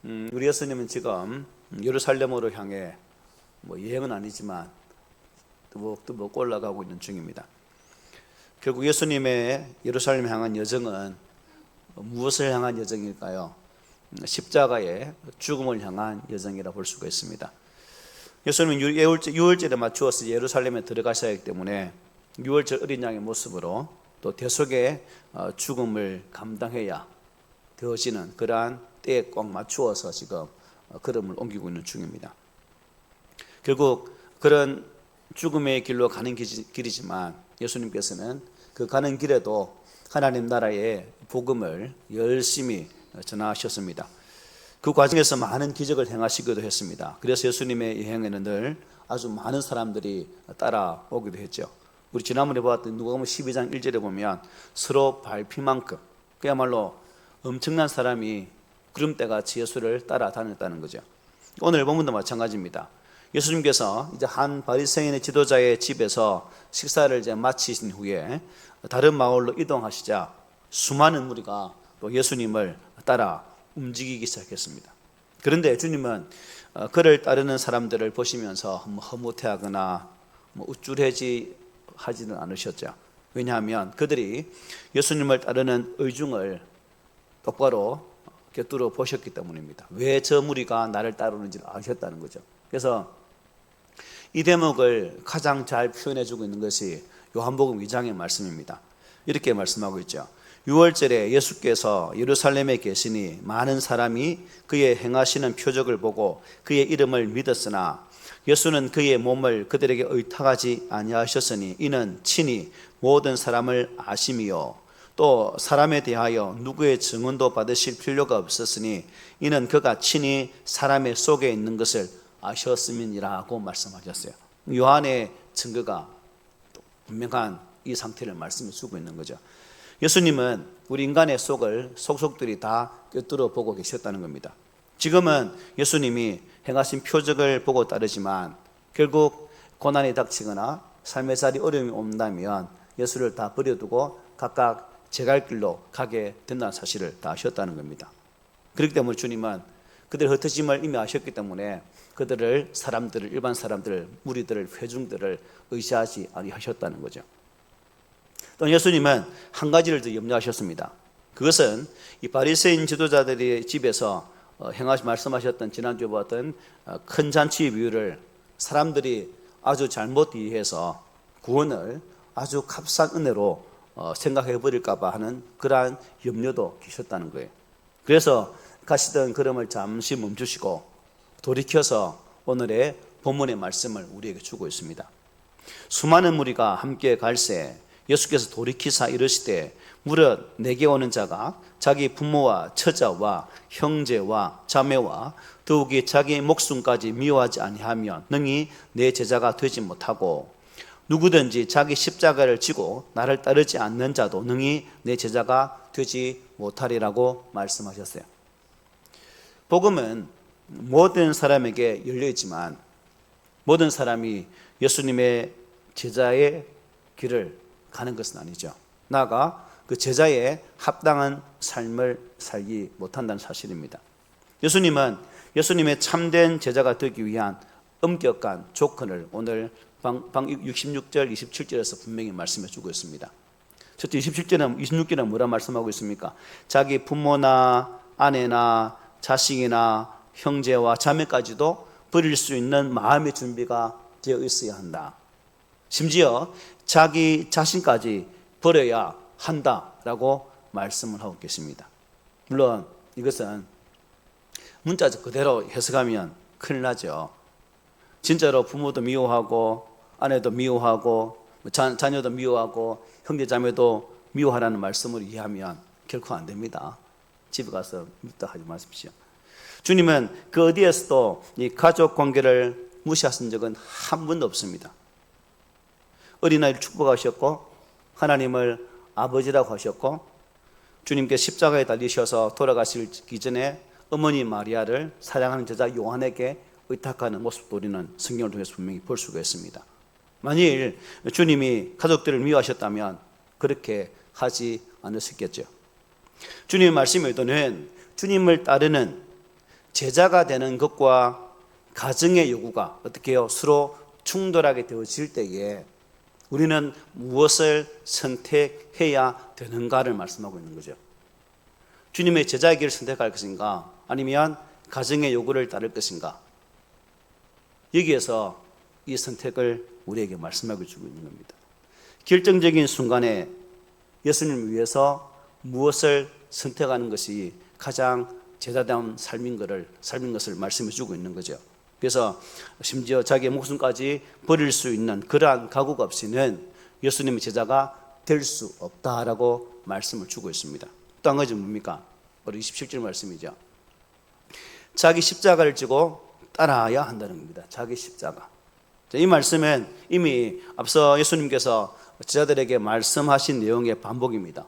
우리 예수님은 지금 예루살렘으로 향해 여행은 아니지만 뜨벅뜨벅 올라가고 있는 중입니다. 결국 예수님의 예루살렘 향한 여정은 무엇을 향한 여정일까요? 십자가의 죽음을 향한 여정이라 볼 수가 있습니다. 예수님은 유월절에 맞추어서 예루살렘에 들어가셔야 하기 때문에 유월절 어린 양의 모습으로 또 대속의 죽음을 감당해야 되어지는 그러한 때에 꼭 맞추어서 지금 걸음을 옮기고 있는 중입니다. 결국 그런 죽음의 길로 가는 길이지만 예수님께서는 그 가는 길에도 하나님 나라의 복음을 열심히 전하셨습니다. 그 과정에서 많은 기적을 행하시기도 했습니다. 그래서 예수님의 여행에는 늘 아주 많은 사람들이 따라오기도 했죠. 우리 지난번에 보았던 누가복음 12장 1절에 보면 서로 밟히만큼 그야말로 엄청난 사람이 구름대같이 예수를 따라다녔다는 거죠. 오늘 본문도 마찬가지입니다. 예수님께서 이제 한 바리새인의 지도자의 집에서 식사를 이제 마치신 후에 다른 마을로 이동하시자 수많은 무리가 또 예수님을 따라 움직이기 시작했습니다. 그런데 주님은 그를 따르는 사람들을 보시면서 허무태하거나 우쭐해지 하지는 않으셨죠. 왜냐하면 그들이 예수님을 따르는 의중을 똑바로 곁들어 보셨기 때문입니다. 왜 저 무리가 나를 따르는지 아셨다는 거죠. 그래서 이 대목을 가장 잘 표현해주고 있는 것이 요한복음 2장의 말씀입니다. 이렇게 말씀하고 있죠. 6월절에 예수께서 예루살렘에 계시니 많은 사람이 그의 행하시는 표적을 보고 그의 이름을 믿었으나 예수는 그의 몸을 그들에게 의탁하지 아니하셨으니 이는 친히 모든 사람을 아심이요 또 사람에 대하여 누구의 증언도 받으실 필요가 없었으니 이는 그가 친히 사람의 속에 있는 것을 아셨음이니라고 말씀하셨어요. 요한의 증거가 분명한 이 상태를 말씀해 주고 있는 거죠. 예수님은 우리 인간의 속을 속속들이 다 꿰뚫어 보고 계셨다는 겁니다. 지금은 예수님이 행하신 표적을 보고 따르지만 결국 고난이 닥치거나 삶의 자리 어려움이 온다면 예수를 다 버려두고 각각 제 갈 길로 가게 된다는 사실을 다 아셨다는 겁니다. 그렇기 때문에 주님은 그들의 흩어짐을 이미 아셨기 때문에 그들을 일반 사람들을 무리들을 회중들을 의지하지 아니하셨다는 거죠. 또 예수님은 한 가지를 더 염려하셨습니다. 그것은 이 바리새인 지도자들의 집에서 말씀하셨던 지난주에 보았던 큰 잔치의 비유를 사람들이 아주 잘못 이해해서 구원을 아주 값싼 은혜로 생각해 버릴까 봐 하는 그러한 염려도 계셨다는 거예요. 그래서 가시던 걸음을 잠시 멈추시고 돌이켜서 오늘의 본문의 말씀을 우리에게 주고 있습니다. 수많은 무리가 함께 갈새 예수께서 돌이키사 이르시되 무릇 내게 오는 자가 자기 부모와 처자와 형제와 자매와 더욱이 자기 목숨까지 미워하지 아니하면 능히 내 제자가 되지 못하고 누구든지 자기 십자가를 지고 나를 따르지 않는 자도 능히 내 제자가 되지 못하리라고 말씀하셨어요. 복음은 모든 사람에게 열려있지만 모든 사람이 예수님의 제자의 길을 가는 것은 아니죠. 나아가 그 제자의 합당한 삶을 살지 못한다는 사실입니다. 예수님은 예수님의 참된 제자가 되기 위한 엄격한 조건을 오늘 66절, 27절에서 분명히 말씀해 주고 있습니다. 첫째 26절은 뭐라 말씀하고 있습니까? 자기 부모나 아내나 자식이나 형제와 자매까지도 버릴 수 있는 마음의 준비가 되어 있어야 한다. 심지어 자기 자신까지 버려야 한다라고 말씀을 하고 계십니다. 물론 이것은 문자적 그대로 해석하면 큰일 나죠. 진짜로 부모도 미워하고 아내도 미워하고 자녀도 미워하고 형제 자매도 미워하라는 말씀을 이해하면 결코 안 됩니다. 집에 가서 밉다 하지 마십시오. 주님은 그 어디에서도 이 가족 관계를 무시하신 적은 한 번도 없습니다. 어린아이를 축복하셨고 하나님을 아버지라고 하셨고 주님께 십자가에 달리셔서 돌아가시기 전에 어머니 마리아를 사랑하는 제자 요한에게 의탁하는 모습도 우리는 성경을 통해서 분명히 볼 수가 있습니다. 만일 주님이 가족들을 미워하셨다면 그렇게 하지 않으셨겠죠. 주님의 말씀의 의도는 주님을 따르는 제자가 되는 것과 가정의 요구가 어떻게 해요? 서로 충돌하게 되어질 때에 우리는 무엇을 선택해야 되는가를 말씀하고 있는 거죠. 주님의 제자의 길을 선택할 것인가, 아니면 가정의 요구를 따를 것인가, 여기에서 이 선택을 우리에게 말씀하고 주고 있는 겁니다. 결정적인 순간에 예수님을 위해서 무엇을 선택하는 것이 가장 제자다운 삶인 것을 말씀해 주고 있는 거죠. 그래서 심지어 자기의 목숨까지 버릴 수 있는 그러한 각오가 없이는 예수님의 제자가 될 수 없다라고 말씀을 주고 있습니다. 또 한 가지 뭡니까? 바로 27절 말씀이죠. 자기 십자가를 지고 따라야 한다는 겁니다. 자기 십자가. 이 말씀은 이미 앞서 예수님께서 제자들에게 말씀하신 내용의 반복입니다.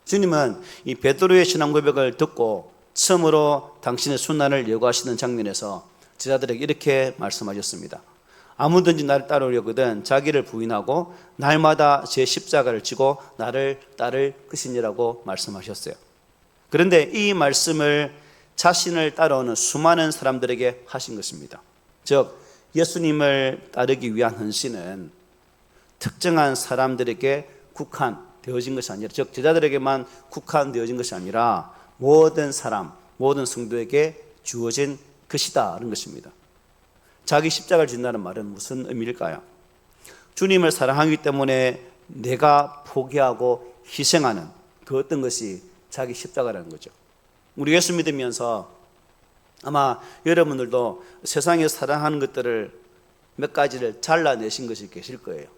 주님은 이 베드로의 신앙 고백을 듣고 처음으로 당신의 순환을 예고하시는 장면에서 제자들에게 이렇게 말씀하셨습니다. 아무든지 나를 따르려거든 자기를 부인하고 날마다 제 십자가를 지고 나를 따를 것이니라고 말씀하셨어요. 그런데 이 말씀을 자신을 따라오는 수많은 사람들에게 하신 것입니다. 즉 예수님을 따르기 위한 헌신은 특정한 사람들에게 국한되어진 것이 아니라, 즉 제자들에게만 국한되어진 것이 아니라 모든 사람, 모든 성도에게 주어진 것이다라는 것입니다. 자기 십자가를 진다는 말은 무슨 의미일까요? 주님을 사랑하기 때문에 내가 포기하고 희생하는 그 어떤 것이 자기 십자가라는 거죠. 우리 예수 믿으면서 아마 여러분들도 세상에 사랑하는 것들을 몇 가지를 잘라내신 것이 계실 거예요.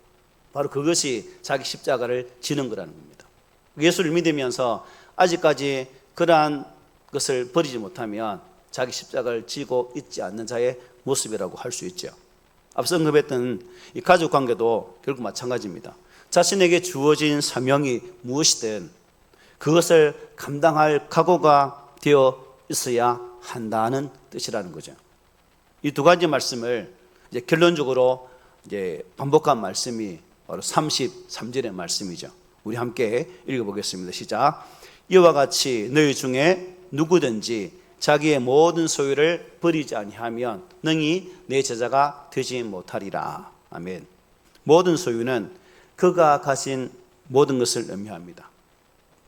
바로 그것이 자기 십자가를 지는 거라는 겁니다. 예수를 믿으면서 아직까지 그러한 것을 버리지 못하면 자기 십자가를 지고 있지 않는 자의 모습이라고 할 수 있죠. 앞서 언급했던 이 가족 관계도 결국 마찬가지입니다. 자신에게 주어진 사명이 무엇이든 그것을 감당할 각오가 되어 있어야 한다는 뜻이라는 거죠. 이 두 가지 말씀을 이제 결론적으로 이제 반복한 말씀이 바로 33절의 말씀이죠. 우리 함께 읽어보겠습니다. 시작. 이와 같이 너희 중에 누구든지 자기의 모든 소유를 버리지 아니하면 능히 내 제자가 되지 못하리라. 아멘. 모든 소유는 그가 가진 모든 것을 의미합니다.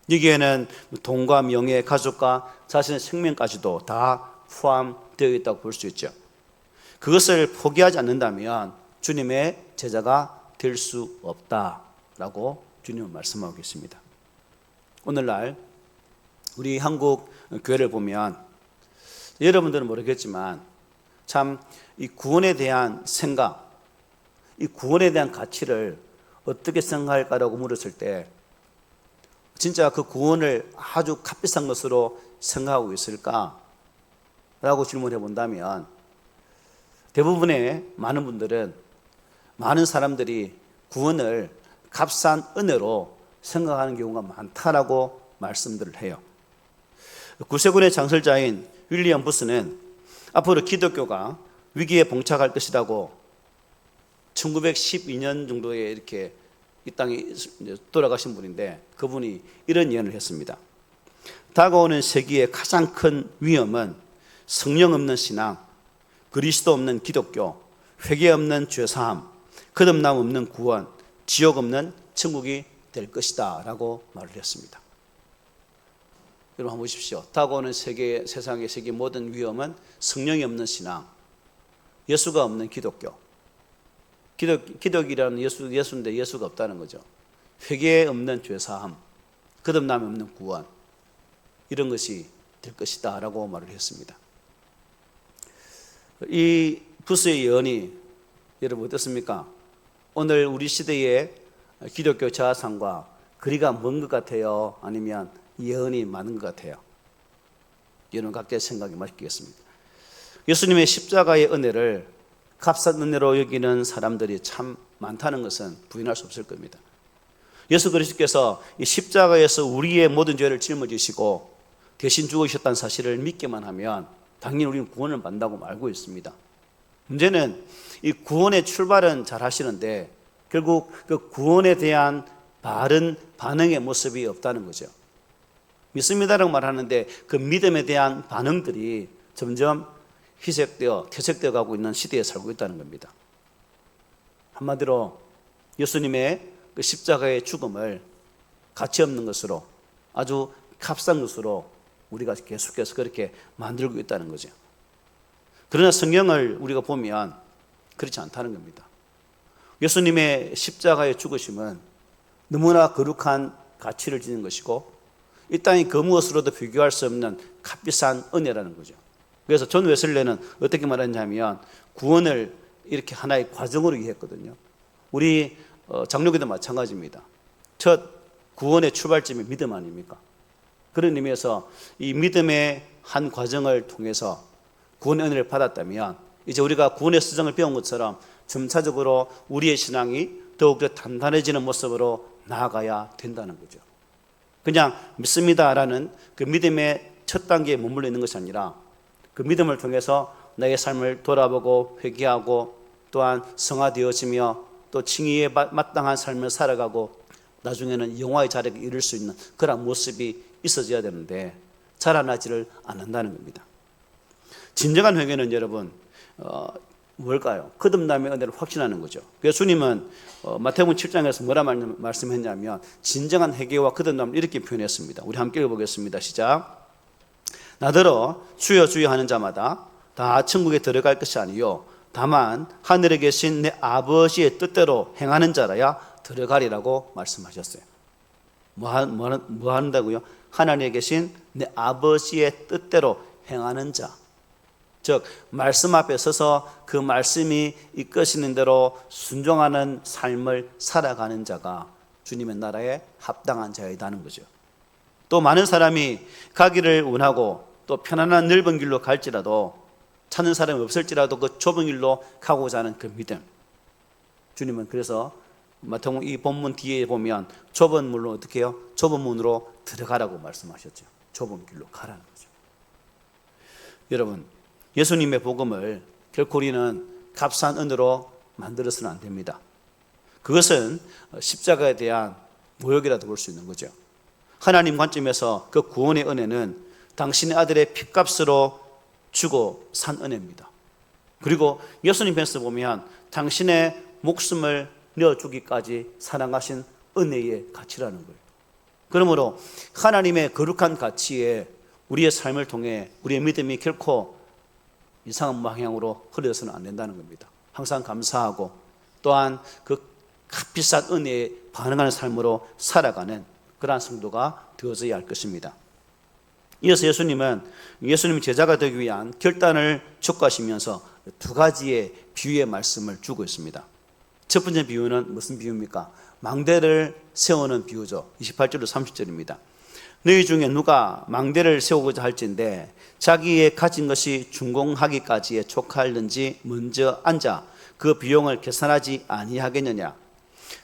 여기에는 돈과 명예, 가족과 자신의 생명까지도 다 포함되어 있다고 볼 수 있죠. 그것을 포기하지 않는다면 주님의 제자가 될 수 없다라고 주님은 말씀하고 계십니다. 오늘날 우리 한국 교회를 보면 여러분들은 모르겠지만 참 이 구원에 대한 생각, 이 구원에 대한 가치를 어떻게 생각할까라고 물었을 때 진짜 그 구원을 아주 값비싼 것으로 생각하고 있을까라고 질문해 본다면 대부분의 많은 분들은, 많은 사람들이 구원을 값싼 은혜로 생각하는 경우가 많다라고 말씀들을 해요. 구세군의 장설자인 윌리엄 부스는 앞으로 기독교가 위기에 봉착할 것이라고 1912년 정도에 이렇게 이 땅에 돌아가신 분인데 그분이 이런 예언을 했습니다. 다가오는 세기의 가장 큰 위험은 성령 없는 신앙, 그리스도 없는 기독교, 회개 없는 죄사함, 거듭남 없는 구원, 지옥 없는 천국이 될 것이다 라고 말을 했습니다. 여러분 한번 보십시오. 다가오는 세상의 세계 모든 위험은 성령이 없는 신앙, 예수가 없는 기독교, 기독이라는 예수인데 예수가 없다는 거죠. 회개 없는 죄사함, 거듭남 없는 구원, 이런 것이 될 것이다 라고 말을 했습니다. 이 부스의 예언이 여러분 어떻습니까? 오늘 우리 시대의 기독교 자아상과 거리가 먼 것 같아요? 아니면 예언이 많은 것 같아요? 여러분 각자의 생각이 맞겠습니다. 예수님의 십자가의 은혜를 값싼 은혜로 여기는 사람들이 참 많다는 것은 부인할 수 없을 겁니다. 예수 그리스도께서 이 십자가에서 우리의 모든 죄를 짊어지시고 대신 죽으셨다는 사실을 믿기만 하면 당연히 우리는 구원을 받는다고 알고 있습니다. 문제는 이 구원의 출발은 잘 하시는데 결국 그 구원에 대한 바른 반응의 모습이 없다는 거죠. 믿습니다라고 말하는데 그 믿음에 대한 반응들이 점점 희색되어 퇴색되어 가고 있는 시대에 살고 있다는 겁니다. 한마디로 예수님의 그 십자가의 죽음을 가치 없는 것으로, 아주 값싼 것으로 우리가 계속해서 그렇게 만들고 있다는 거죠. 그러나 성경을 우리가 보면 그렇지 않다는 겁니다. 예수님의 십자가의 죽으심은 너무나 거룩한 가치를 지닌 것이고 이 땅의 그 무엇으로도 비교할 수 없는 값비싼 은혜라는 거죠. 그래서 존 웨슬레는 어떻게 말했냐면 구원을 이렇게 하나의 과정으로 이해했거든요. 우리 장로교도 마찬가지입니다. 첫 구원의 출발점이 믿음 아닙니까? 그런 의미에서 이 믿음의 한 과정을 통해서 구원의 은혜를 받았다면 이제 우리가 구원의 수정을 배운 것처럼 점차적으로 우리의 신앙이 더욱더 단단해지는 모습으로 나아가야 된다는 거죠. 그냥 믿습니다라는 그 믿음의 첫 단계에 머물러 있는 것이 아니라 그 믿음을 통해서 나의 삶을 돌아보고 회개하고 또한 성화되어지며 또 칭의에 마땅한 삶을 살아가고 나중에는 영화의 자리에 이를 수 있는 그런 모습이 있어져야 되는데 자라나지를 않는다는 겁니다. 진정한 회개는 여러분 뭘까요? 거듭남의 은혜를 확신하는 거죠. 그래서 주님은 마태복음 7장에서 뭐라 말씀했냐면 진정한 회개와 거듭남을 이렇게 표현했습니다. 우리 함께 읽어보겠습니다. 시작. 나더러 주여 주여 하는 자마다 다 천국에 들어갈 것이 아니요 다만 하늘에 계신 내 아버지의 뜻대로 행하는 자라야 들어가리라고 말씀하셨어요. 뭐 한다고요? 하나님에 계신 내 아버지의 뜻대로 행하는 자, 즉 말씀 앞에 서서 그 말씀이 이끄시는 대로 순종하는 삶을 살아가는 자가 주님의 나라에 합당한 자이다는 거죠. 또 많은 사람이 가기를 원하고 또 편안한 넓은 길로 갈지라도 찾는 사람이 없을지라도 그 좁은 길로 가고자 하는 그 믿음, 주님은 그래서 마태복음 이 본문 뒤에 보면 좁은 문으로 어떻게 해요? 좁은 문으로 들어가라고 말씀하셨죠. 좁은 길로 가라는 거죠. 여러분, 예수님의 복음을 결코 우리는 값싼 은으로 만들어서는 안 됩니다. 그것은 십자가에 대한 모욕이라도 볼 수 있는 거죠. 하나님 관점에서 그 구원의 은혜는 당신의 아들의 핏값으로 주고 산 은혜입니다. 그리고 예수님 편에서 보면 당신의 목숨을 내어주기까지 사랑하신 은혜의 가치라는 거예요. 그러므로 하나님의 거룩한 가치에 우리의 삶을 통해 우리의 믿음이 결코 이상한 방향으로 흐려서는 안 된다는 겁니다. 항상 감사하고 또한 그 값비싼 은혜에 반응하는 삶으로 살아가는 그러한 성도가 되어져야 할 것입니다. 이어서 예수님은 예수님 제자가 되기 위한 결단을 촉구하시면서 두 가지의 비유의 말씀을 주고 있습니다. 첫 번째 비유는 무슨 비유입니까? 망대를 세우는 비유죠. 28절로 30절입니다. 너희 중에 누가 망대를 세우고자 할진대 자기의 가진 것이 준공하기까지에 촉하는지 먼저 앉아 그 비용을 계산하지 아니하겠느냐.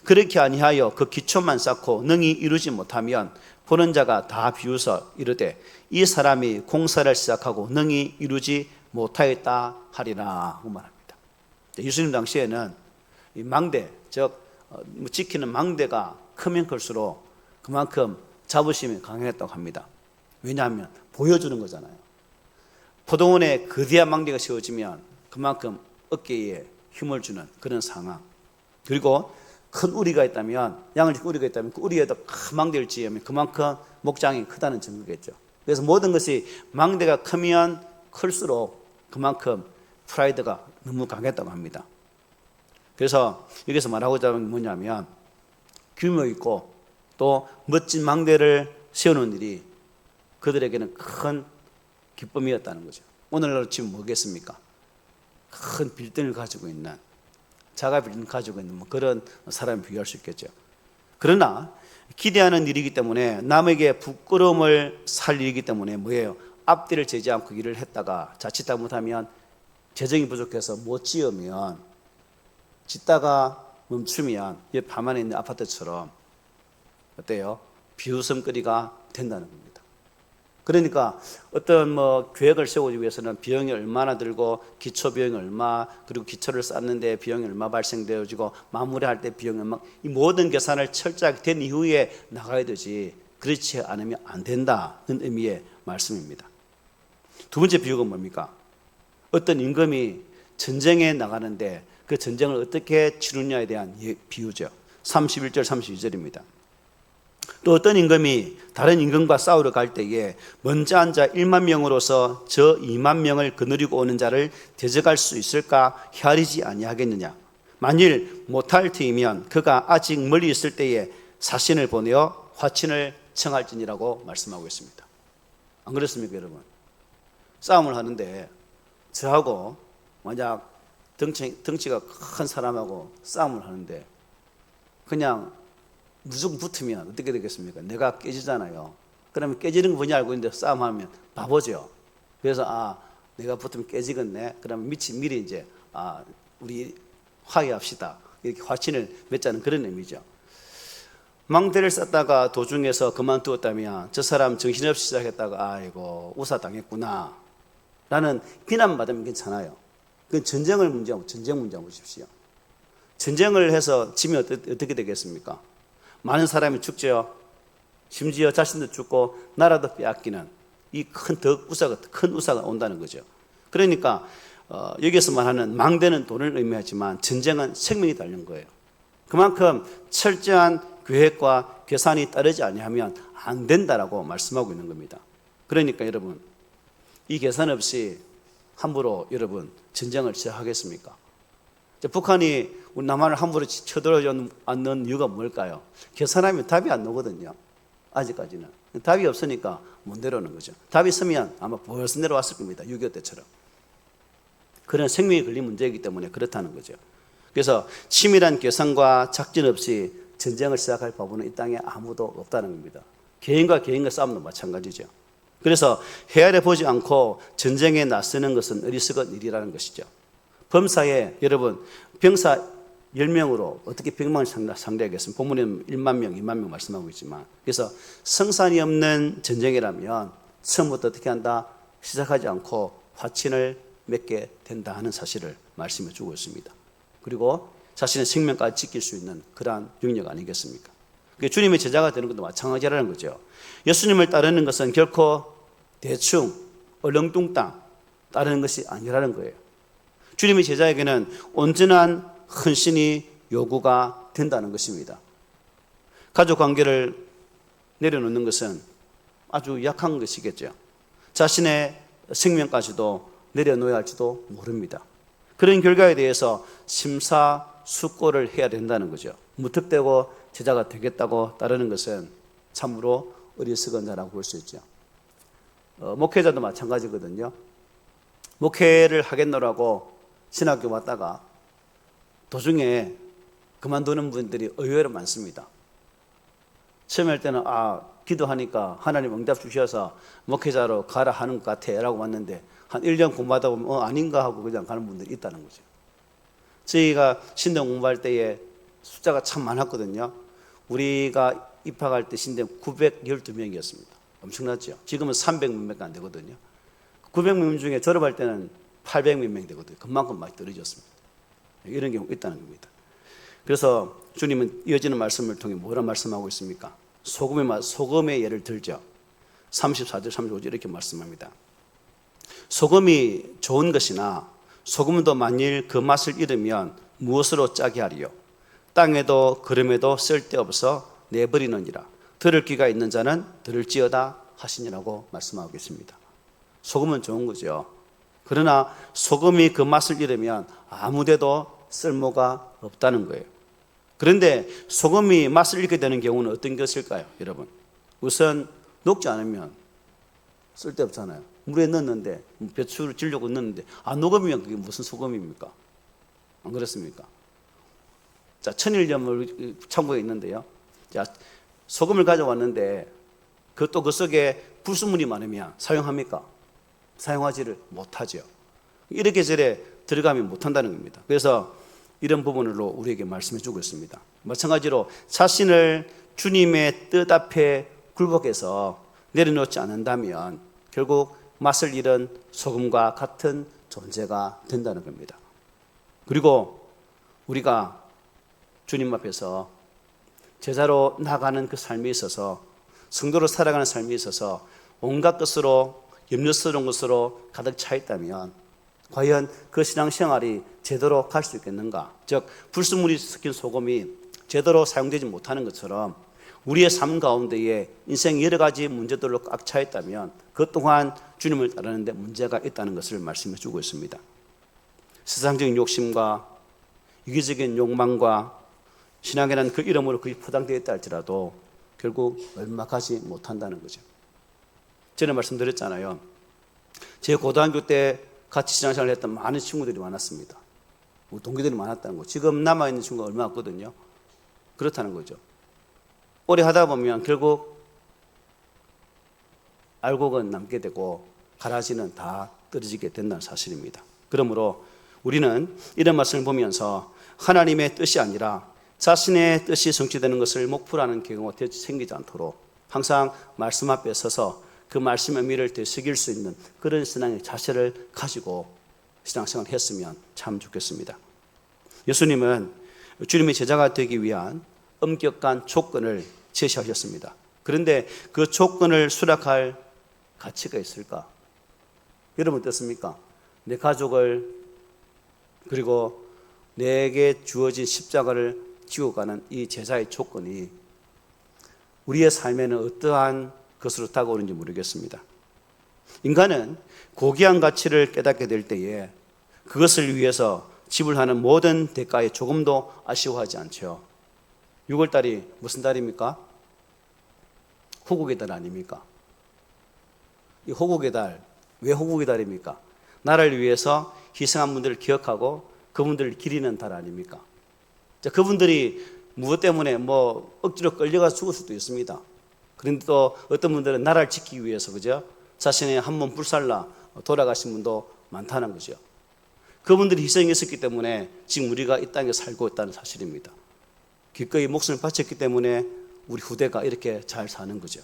그렇게 아니하여 그 기초만 쌓고 능히 이루지 못하면 보는 자가 다 비웃어 이르되 이 사람이 공사를 시작하고 능히 이루지 못하였다 하리라 그 말합니다. 예수님 당시에는 이 망대, 즉 지키는 망대가 크면 클수록 그만큼 자부심이 강했다고 합니다. 왜냐하면 보여주는 거잖아요. 포도원에 거대한 망대가 세워지면 그만큼 어깨에 힘을 주는 그런 상황. 그리고 큰 우리가 있다면, 양을 지키는 우리가 있다면 그 우리에도 큰 망대를 지으면 그만큼 목장이 크다는 증거겠죠. 그래서 모든 것이 망대가 크면 클수록 그만큼 프라이드가 너무 강했다고 합니다. 그래서 여기서 말하고자 하는 게 뭐냐면 규모 있고 또 멋진 망대를 세우는 일이 그들에게는 큰 기쁨이었다는 거죠. 오늘날 지금 뭐겠습니까? 큰 빌딩을 가지고 있는, 자가 빌딩을 가지고 있는 그런 사람을 비교할 수 있겠죠. 그러나 기대하는 일이기 때문에 남에게 부끄러움을 살 일이기 때문에 뭐예요? 앞뒤를 재지 않고 일을 했다가 자칫 잘못하면 재정이 부족해서 못 지으면, 짓다가 멈추면 옆 밤안에 있는 아파트처럼 어때요? 비웃음거리가 된다는 겁니다. 그러니까 어떤 계획을 세우기 위해서는 비용이 얼마나 들고 기초 비용이 얼마, 그리고 기초를 쌓는데 비용이 얼마 발생되어지고 마무리할 때 비용이 얼마, 이 모든 계산을 철저하게 된 이후에 나가야 되지 그렇지 않으면 안 된다는 의미의 말씀입니다. 두 번째 비유가 뭡니까? 어떤 임금이 전쟁에 나가는데 그 전쟁을 어떻게 치르느냐에 대한 비유죠. 31절 32절입니다. 또 어떤 임금이 다른 임금과 싸우러 갈 때에 먼저 앉아 1만 명으로서 저 2만 명을 거느리고 오는 자를 대적할 수 있을까 헤아리지 아니하겠느냐. 만일 못할 터이면 그가 아직 멀리 있을 때에 사신을 보내어 화친을 청할지니라고 말씀하고 있습니다. 안 그렇습니까, 여러분? 싸움을 하는데 저하고 만약 덩치가 큰 사람하고 싸움을 하는데 그냥 무조건 붙으면 어떻게 되겠습니까? 내가 깨지잖아요. 그러면 깨지는 거 뭔지 알고 있는데 싸움하면 바보죠. 그래서 내가 붙으면 깨지겠네. 그러면 미리 이제 우리 화해합시다. 이렇게 화친을 맺자는 그런 의미죠. 망대를 쌓다가 도중에서 그만두었다면 저 사람 정신없이 시작했다가 아이고 우사당했구나 라는 비난받으면 괜찮아요. 그건 전쟁 문제 보십시오. 전쟁을 해서 지면 어떻게 되겠습니까? 많은 사람이 죽죠. 심지어 자신도 죽고 나라도 빼앗기는 이 큰 우사가 온다는 거죠. 그러니까 여기서 말하는 망대는 돈을 의미하지만 전쟁은 생명이 달린 거예요. 그만큼 철저한 계획과 계산이 따르지 아니하면 안 된다라고 말씀하고 있는 겁니다. 그러니까 여러분, 이 계산 없이 함부로 여러분 전쟁을 시작하겠습니까? 북한이 우리 남한을 함부로 쳐들어오지 않는 이유가 뭘까요? 계산하면 답이 안 나오거든요. 아직까지는. 답이 없으니까 못 내려오는 거죠. 답이 있으면 아마 벌써 내려왔을 겁니다. 6.25 때처럼. 그런 생명이 걸린 문제이기 때문에 그렇다는 거죠. 그래서 치밀한 계산과 작전 없이 전쟁을 시작할 바보는 이 땅에 아무도 없다는 겁니다. 개인과 싸움도 마찬가지죠. 그래서 헤아려 보지 않고 전쟁에 나서는 것은 어리석은 일이라는 것이죠. 범사에 여러분 병사 10명으로 어떻게 100만을 상대하겠습니까? 본문에는 1만 명, 2만 명 말씀하고 있지만, 그래서 성산이 없는 전쟁이라면 처음부터 어떻게 한다? 시작하지 않고 화친을 맺게 된다 하는 사실을 말씀해 주고 있습니다. 그리고 자신의 생명까지 지킬 수 있는 그러한 능력 아니겠습니까? 주님의 제자가 되는 것도 마찬가지라는 거죠. 예수님을 따르는 것은 결코 대충 얼렁뚱땅 따르는 것이 아니라는 거예요. 주님의 제자에게는 온전한 헌신이 요구가 된다는 것입니다. 가족 관계를 내려놓는 것은 아주 약한 것이겠죠. 자신의 생명까지도 내려놓아야 할지도 모릅니다. 그런 결과에 대해서 심사숙고를 해야 된다는 거죠. 무턱대고 제자가 되겠다고 따르는 것은 참으로 어리석은 자라고 볼 수 있죠. 목회자도 마찬가지거든요. 목회를 하겠노라고 신학교 왔다가 도중에 그만두는 분들이 의외로 많습니다. 처음에 할 때는 기도하니까 하나님 응답 주셔서 목회자로 가라 하는 것 같아 라고 왔는데 한 1년 공부하다 보면 아닌가 하고 그냥 가는 분들이 있다는 거죠. 저희가 신대 공부할 때에 숫자가 참 많았거든요. 우리가 입학할 때 신대 912명이었습니다. 엄청났죠. 지금은 300몇 명밖에 안 되거든요. 900명 중에 졸업할 때는 800몇 명 되거든요. 그만큼 많이 떨어졌습니다. 이런 경우가 있다는 겁니다. 그래서 주님은 이어지는 말씀을 통해 뭐라 말씀하고 있습니까? 소금의 예를 들죠. 34절 35절 이렇게 말씀합니다. 소금이 좋은 것이나 소금도 만일 그 맛을 잃으면 무엇으로 짜게 하리요? 땅에도 거름에도 쓸데없어 내버리느니라. 들을 귀가 있는 자는 들을지어다 하시니라고 말씀하고 있습니다. 소금은 좋은 거죠. 그러나 소금이 그 맛을 잃으면 아무데도 쓸모가 없다는 거예요. 그런데 소금이 맛을 잃게 되는 경우는 어떤 것일까요, 여러분? 우선 녹지 않으면 쓸데없잖아요. 물에 넣었는데 배추를 지려고 넣었는데 안 녹으면 그게 무슨 소금입니까? 안 그렇습니까? 자, 천일염을 창고에 있는데요. 자, 소금을 가져왔는데 그 속에 불순물이 많으면 사용합니까? 사용하지를 못하죠. 이렇게 저래 들어가면 못한다는 겁니다. 그래서 이런 부분으로 우리에게 말씀해 주고 있습니다. 마찬가지로 자신을 주님의 뜻 앞에 굴복해서 내려놓지 않는다면 결국 맛을 잃은 소금과 같은 존재가 된다는 겁니다. 그리고 우리가 주님 앞에서 제자로 나가는 그 삶에 있어서 성도로 살아가는 삶에 있어서 온갖 것으로 염려스러운 것으로 가득 차 있다면 과연 그 신앙생활이 제대로 갈 수 있겠는가? 즉 불순물이 섞인 소금이 제대로 사용되지 못하는 것처럼 우리의 삶 가운데에 인생 여러 가지 문제들로 꽉 차 있다면 그것 또한 주님을 따르는 데 문제가 있다는 것을 말씀해 주고 있습니다. 세상적인 욕심과 이기적인 욕망과 신앙이라는 그 이름으로 그게 포장되어 있다 할지라도 결국 얼마 가지 못한다는 거죠. 전에 말씀드렸잖아요. 제 고등학교 때 같이 신앙생활을 했던 많은 친구들이 많았습니다. 동기들이 많았다는 거. 지금 남아있는 친구가 얼마 없거든요. 그렇다는 거죠. 오래 하다 보면 결국 알곡은 남게 되고 가라지는 다 떨어지게 된다는 사실입니다. 그러므로 우리는 이런 말씀을 보면서 하나님의 뜻이 아니라 자신의 뜻이 성취되는 것을 목표로 하는 경우가 생기지 않도록 항상 말씀 앞에 서서 그 말씀의 의미를 되새길 수 있는 그런 신앙의 자세를 가지고 신앙생활을 했으면 참 좋겠습니다. 예수님은 주님의 제자가 되기 위한 엄격한 조건을 제시하셨습니다. 그런데 그 조건을 수락할 가치가 있을까? 여러분 어떻습니까? 내 가족을 그리고 내게 주어진 십자가를 지고 가는 이 제자의 조건이 우리의 삶에는 어떠한 것으로 다가오는지 모르겠습니다. 인간은 고귀한 가치를 깨닫게 될 때에 그것을 위해서 지불하는 모든 대가에 조금도 아쉬워하지 않죠. 6월달이 무슨 달입니까? 호국의 달 아닙니까? 이 호국의 달, 왜 호국의 달입니까? 나라를 위해서 희생한 분들을 기억하고 그분들을 기리는 달 아닙니까? 자, 그분들이 무엇 때문에 억지로 끌려가 죽을 수도 있습니다. 그런데 또 어떤 분들은 나라를 지키기 위해서 그죠? 자신의 한 몸 불살라 돌아가신 분도 많다는 거죠. 그분들이 희생했었기 때문에 지금 우리가 이 땅에 살고 있다는 사실입니다. 기꺼이 목숨을 바쳤기 때문에 우리 후대가 이렇게 잘 사는 거죠.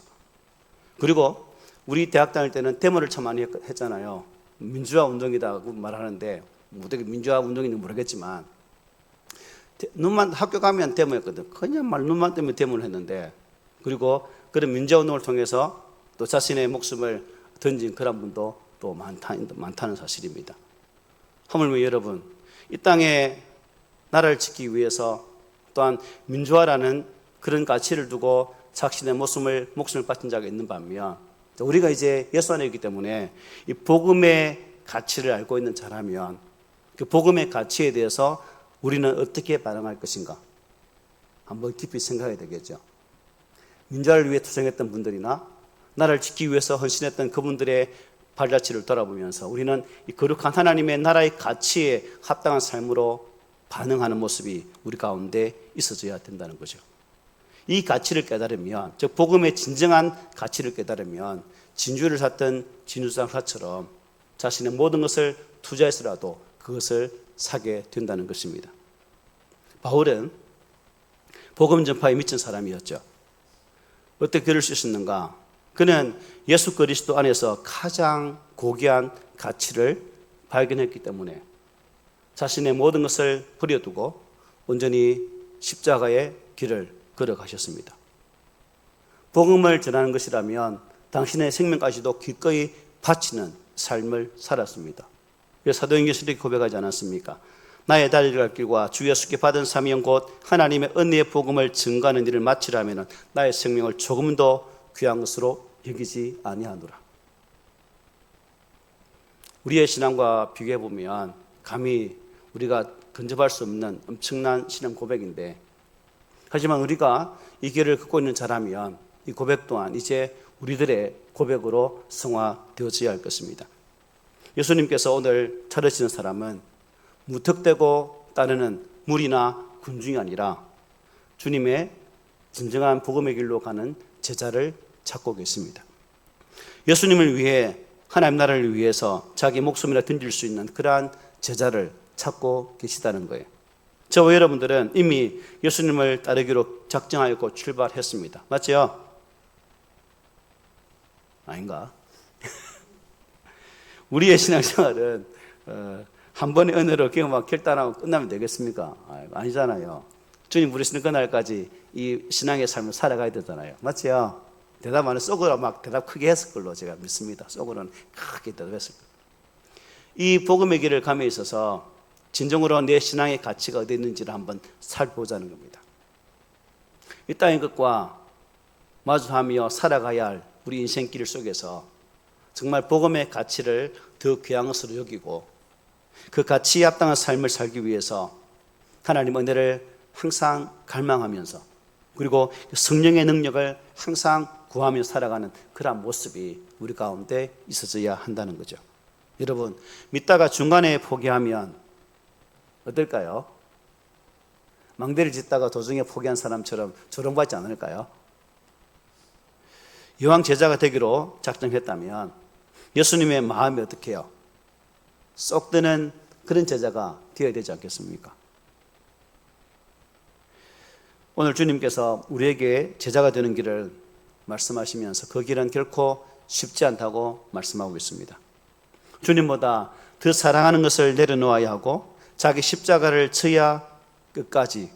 그리고 우리 대학 다닐 때는 데모를 참 많이 했잖아요. 민주화 운동이라고 말하는데 어떻게 민주화 운동인지 모르겠지만 학교 가면 데모였거든. 그냥 눈만 뜨면 데모를 했는데 그리고 그런 민주화 운동을 통해서 또 자신의 목숨을 던진 그런 분도 또 많다는 사실입니다. 하물며 여러분, 이 땅에 나라를 지키기 위해서 또한 민주화라는 그런 가치를 두고 자신의 목숨을 바친 자가 있는 반면 우리가 이제 예수 안에 있기 때문에 이 복음의 가치를 알고 있는 자라면 그 복음의 가치에 대해서 우리는 어떻게 반응할 것인가 한번 깊이 생각해야 되겠죠. 민주화를 위해 투쟁했던 분들이나 나라를 지키기 위해서 헌신했던 그분들의 발자취를 돌아보면서 우리는 이 거룩한 하나님의 나라의 가치에 합당한 삶으로 반응하는 모습이 우리 가운데 있어져야 된다는 거죠. 이 가치를 깨달으면, 즉 복음의 진정한 가치를 깨달으면 진주를 샀던 진주장사처럼 자신의 모든 것을 투자해서라도 그것을 사게 된다는 것입니다. 바울은 복음 전파에 미친 사람이었죠. 어떻게 그럴 수 있었는가? 그는 예수 그리스도 안에서 가장 고귀한 가치를 발견했기 때문에 자신의 모든 것을 버려두고 온전히 십자가의 길을 걸어가셨습니다. 복음을 전하는 것이라면 당신의 생명까지도 기꺼이 바치는 삶을 살았습니다. 사도행전에서 이렇게 고백하지 않았습니까? 나의 다리를 갈 길과 주 예수께 받은 사명 곧 하나님의 은혜의 복음을 증거하는 일을 마치려면 나의 생명을 조금 더 귀한 것으로 여기지 아니하노라. 우리의 신앙과 비교해 보면 감히 우리가 근접할 수 없는 엄청난 신앙 고백인데, 하지만 우리가 이 길을 걷고 있는 자라면 이 고백 또한 이제 우리들의 고백으로 성화되어져야 할 것입니다. 예수님께서 오늘 찾으시는 사람은 무턱대고 따르는 무리나 군중이 아니라 주님의 진정한 복음의 길로 가는 제자를 찾고 계십니다. 예수님을 위해 하나님 나라를 위해서 자기 목숨이라 던질 수 있는 그러한 제자를 찾고 계시다는 거예요. 저와 여러분들은 이미 예수님을 따르기로 작정하였고 출발했습니다. 맞죠? 아닌가? 우리의 신앙생활은 한 번의 은혜로 경험하고 결단하고 끝나면 되겠습니까? 아니잖아요. 주님 부르시는 그날까지 이 신앙의 삶을 살아가야 되잖아요. 맞죠? 대답 안 해서 속으로 막 대답 크게 했을 걸로 제가 믿습니다. 속으로는 크게 대답했을 거예요. 이 복음의 길을 감에 있어서 진정으로 내 신앙의 가치가 어디 있는지를 한번 살펴보자는 겁니다. 이 땅의 것과 마주하며 살아가야 할 우리 인생길 속에서 정말 복음의 가치를 더 귀한 것으로 여기고 그 가치에 합당한 삶을 살기 위해서 하나님 은혜를 항상 갈망하면서 그리고 성령의 능력을 항상 구하며 살아가는 그러한 모습이 우리 가운데 있어져야 한다는 거죠. 여러분, 믿다가 중간에 포기하면 어떨까요? 망대를 짓다가 도중에 포기한 사람처럼 조롱받지 않을까요? 이왕 제자가 되기로 작정했다면 예수님의 마음이 어떻게 해요? 쏙 드는 그런 제자가 되어야 되지 않겠습니까? 오늘 주님께서 우리에게 제자가 되는 길을 말씀하시면서 그 길은 결코 쉽지 않다고 말씀하고 있습니다. 주님보다 더 사랑하는 것을 내려놓아야 하고 자기 십자가를 져야 끝까지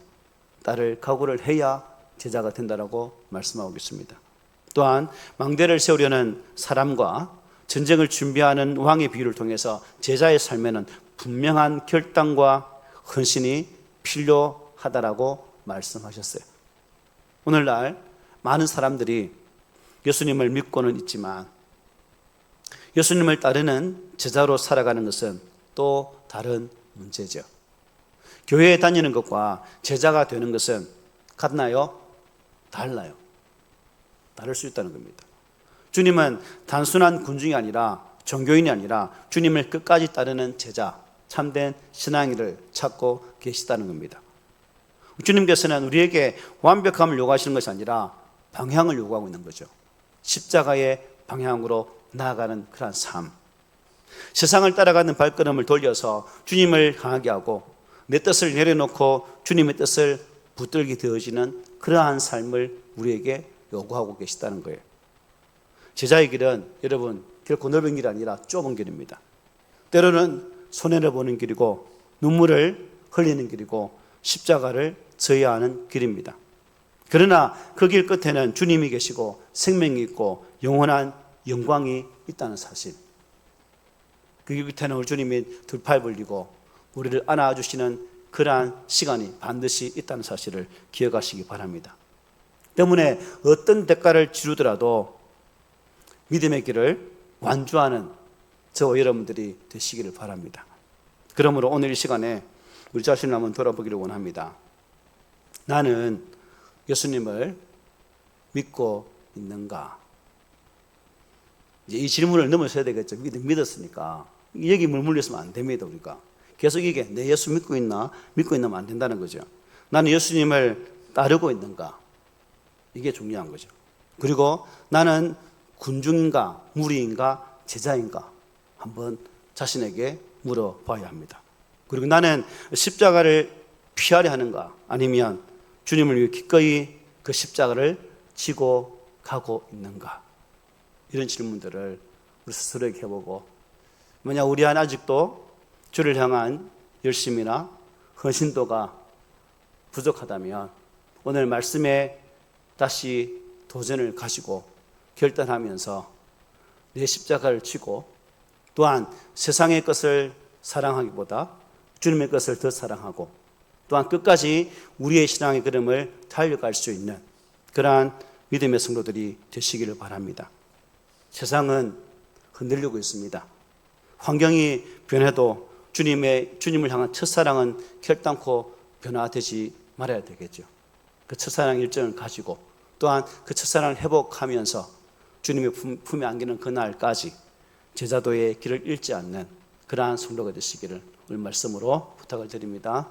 따를 각오를 해야 제자가 된다라고 말씀하고 있습니다. 또한 망대를 세우려는 사람과 전쟁을 준비하는 왕의 비유를 통해서 제자의 삶에는 분명한 결단과 헌신이 필요하다라고 말씀하셨어요. 오늘날 많은 사람들이 예수님을 믿고는 있지만 예수님을 따르는 제자로 살아가는 것은 또 다른 문제죠. 교회에 다니는 것과 제자가 되는 것은 같나요? 달라요. 다를 수 있다는 겁니다. 주님은 단순한 군중이 아니라 종교인이 아니라 주님을 끝까지 따르는 제자, 참된 신앙인을 찾고 계시다는 겁니다. 주님께서는 우리에게 완벽함을 요구하시는 것이 아니라 방향을 요구하고 있는 거죠. 십자가의 방향으로 나아가는 그러한 삶. 세상을 따라가는 발걸음을 돌려서 주님을 향하게 하고 내 뜻을 내려놓고 주님의 뜻을 붙들게 되어지는 그러한 삶을 우리에게 요구하고 계시다는 거예요. 제자의 길은 여러분 결코 넓은 길이 아니라 좁은 길입니다. 때로는 손해를 보는 길이고 눈물을 흘리는 길이고 십자가를 져야 하는 길입니다. 그러나 그 길 끝에는 주님이 계시고 생명이 있고 영원한 영광이 있다는 사실. 그 길 끝에는 우리 주님이 두 팔 벌리고 우리를 안아주시는 그러한 시간이 반드시 있다는 사실을 기억하시기 바랍니다. 때문에 어떤 대가를 치르더라도 믿음의 길을 완주하는 저와 여러분들이 되시기를 바랍니다. 그러므로 오늘 이 시간에 우리 자신을 한번 돌아보기를 원합니다. 나는 예수님을 믿고 있는가? 이제 이 질문을 넘어서야 되겠죠. 믿었으니까. 여기 물물려 있으면 안 됩니다, 우리가. 계속 이게 내 예수 믿고 있나? 믿고 있나면 안 된다는 거죠. 나는 예수님을 따르고 있는가? 이게 중요한 거죠. 그리고 나는 군중인가, 무리인가, 제자인가? 한번 자신에게 물어봐야 합니다. 그리고 나는 십자가를 피하려 하는가? 아니면 주님을 위해 기꺼이 그 십자가를 지고 가고 있는가? 이런 질문들을 우리 스스로에게 해보고 만약 우리 안에 아직도 주를 향한 열심이나 헌신도가 부족하다면 오늘 말씀에 다시 도전을 가지고 결단하면서 내 십자가를 지고 또한 세상의 것을 사랑하기보다 주님의 것을 더 사랑하고 또한 끝까지 우리의 신앙의 걸음을 달려갈 수 있는 그러한 믿음의 성도들이 되시기를 바랍니다. 세상은 흔들리고 있습니다. 환경이 변해도 주님을 향한 첫사랑은 결단코 변화되지 말아야 되겠죠. 그 첫사랑 일정을 가지고 또한 그 첫사랑을 회복하면서 주님의 품에 안기는 그날까지 제자도의 길을 잃지 않는 그러한 성도가 되시기를 오늘 말씀으로 부탁을 드립니다.